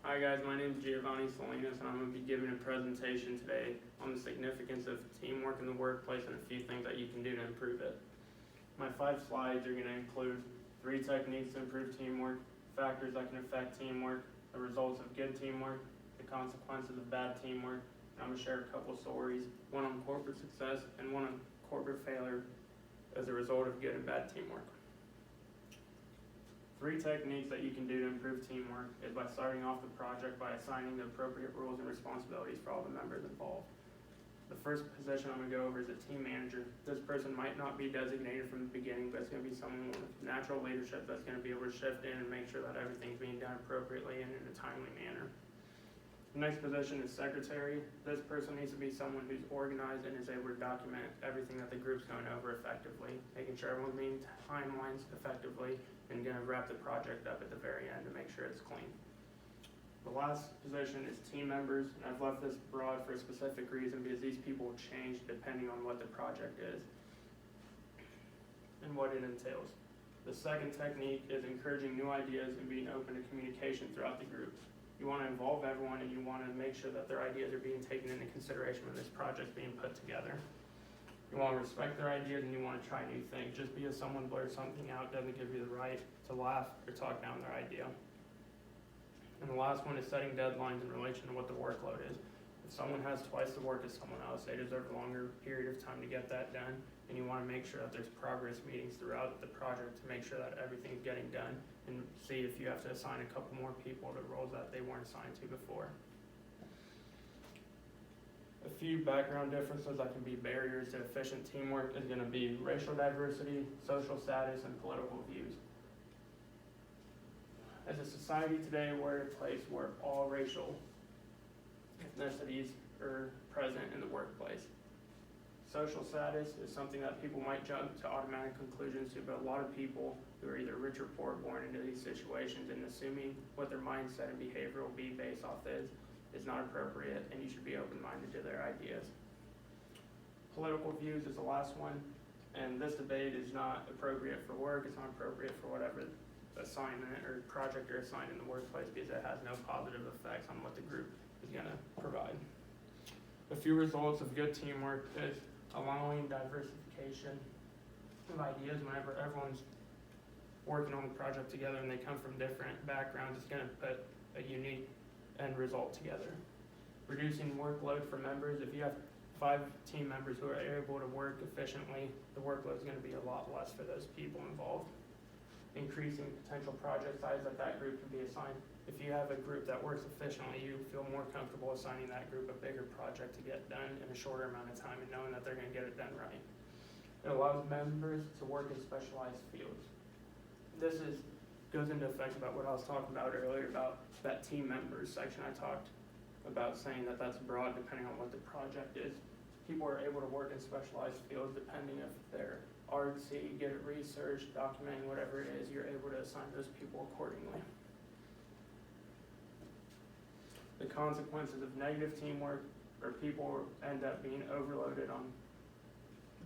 Hi guys, my name is Giovanni Salinas and I'm going to be giving a presentation today on the significance of teamwork in the workplace and a few things that you can do to improve it. My 5 slides are going to include 3 techniques to improve teamwork, factors that can affect teamwork, the results of good teamwork, the consequences of bad teamwork, and I'm going to share a couple stories, one on corporate success and one on corporate failure as a result of good and bad teamwork. 3 techniques that you can do to improve teamwork is by starting off the project by assigning the appropriate roles and responsibilities for all the members involved. The first position I'm going to go over is a team manager. This person might not be designated from the beginning, but it's going to be someone with natural leadership that's going to be able to shift in and make sure that everything's being done appropriately and in a timely manner. The next position is secretary. This person needs to be someone who's organized and is able to document everything that the group's going over effectively, making sure everyone's meeting timelines effectively, and going to wrap the project up at the very end to make sure it's clean. The last position is team members, and I've left this broad for a specific reason because these people will change depending on what the project is and what it entails. The second technique is encouraging new ideas and being open to communication throughout the group. You want to involve everyone and you want to make sure that their ideas are being taken into consideration when this project's being put together. You want to respect their ideas and you want to try new things. Just because someone blurs something out doesn't give you the right to laugh or talk down their idea. And the last one is setting deadlines in relation to what the workload is. If someone has twice the work as someone else, they deserve a longer period of time to get that done. And you want to make sure that there's progress meetings throughout the project to make sure that everything's getting done and see if you have to assign a couple more people to roles that they weren't assigned to before. A few background differences that can be barriers to efficient teamwork is going to be racial diversity, social status, and political views. As a society today, we're at a place where all racial ethnicities are present in the workplace. Social status is something that people might jump to automatic conclusions to, but a lot of people who are either rich or poor born into these situations and assuming what their mindset and behavior will be based off is not appropriate, and you should be open-minded to their ideas. Political views is the last one, and this debate is not appropriate for work, it's not appropriate for whatever assignment or project you're assigned in the workplace because it has no positive effects on what the group is going to provide. A few results of good teamwork is allowing diversification of ideas whenever everyone's working on the project together and they come from different backgrounds. It's going to put a unique end result together. Reducing workload for members. If you have 5 team members who are able to work efficiently, the workload is going to be a lot less for those people involved. Increasing potential project size that group can be assigned. If you have a group that works efficiently, you feel more comfortable assigning that group a bigger project to get done in a shorter amount of time and knowing that they're going to get it done right. It allows members to work in specialized fields. This goes into effect about what I was talking about earlier about that team members section. I talked about saying that that's broad depending on what the project is. People are able to work in specialized fields depending if they're artsy, good at research, documenting, whatever it is, you're able to assign those people accordingly. The consequences of negative teamwork are people end up being overloaded on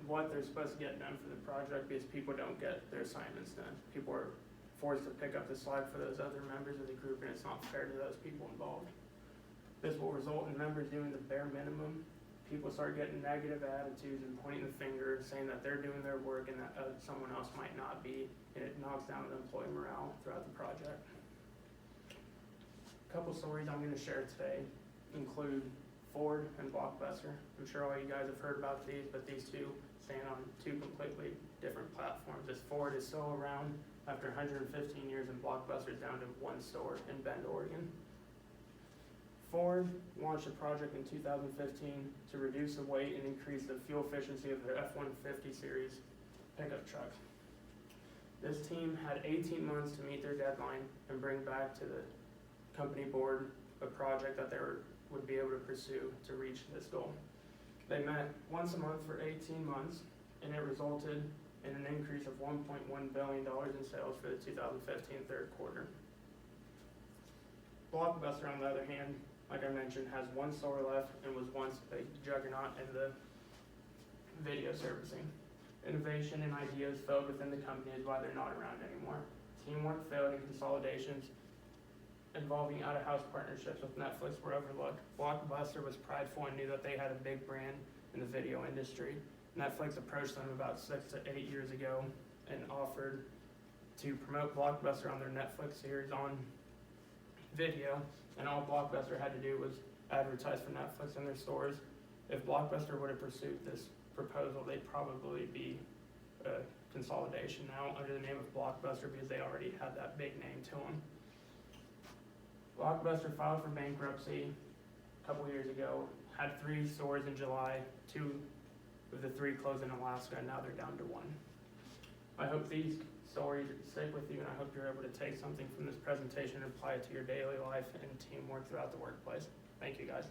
what they're supposed to get done for the project because people don't get their assignments done. People are forced to pick up the slack for those other members of the group, and it's not fair to those people involved. This will result in members doing the bare minimum. People start getting negative attitudes and pointing the finger, saying that they're doing their work and that someone else might not be, and it knocks down the employee morale throughout the project. A couple stories I'm going to share today include Ford and Blockbuster. I'm sure all you guys have heard about these, but these two stand on 2 completely different platforms. This Ford is still around after 115 years, and Blockbuster is down to 1 store in Bend, Oregon. Ford launched a project in 2015 to reduce the weight and increase the fuel efficiency of their F-150 series pickup trucks. This team had 18 months to meet their deadline and bring back to the company board a project that they would be able to pursue to reach this goal. They met once a month for 18 months, and it resulted in an increase of $1.1 billion in sales for the 2015 third quarter. Blockbuster, on the other hand, like I mentioned, has 1 store left and was once a juggernaut in the video servicing. Innovation and ideas failed within the company is why they're not around anymore. Teamwork failed in consolidations involving out-of-house partnerships with Netflix were overlooked. Blockbuster was prideful and knew that they had a big brand in the video industry. Netflix approached them about 6 to 8 years ago and offered to promote Blockbuster on their Netflix series on video, and all Blockbuster had to do was advertise for Netflix in their stores. If Blockbuster would have pursued this proposal, they'd probably be a consolidation now under the name of Blockbuster because they already had that big name to them. Blockbuster filed for bankruptcy a couple years ago, had 3 stores in July, 2 of the 3 closed in Alaska, and now they're down to 1. I hope these stories stick with you, and I hope you're able to take something from this presentation and apply it to your daily life and teamwork throughout the workplace. Thank you, guys.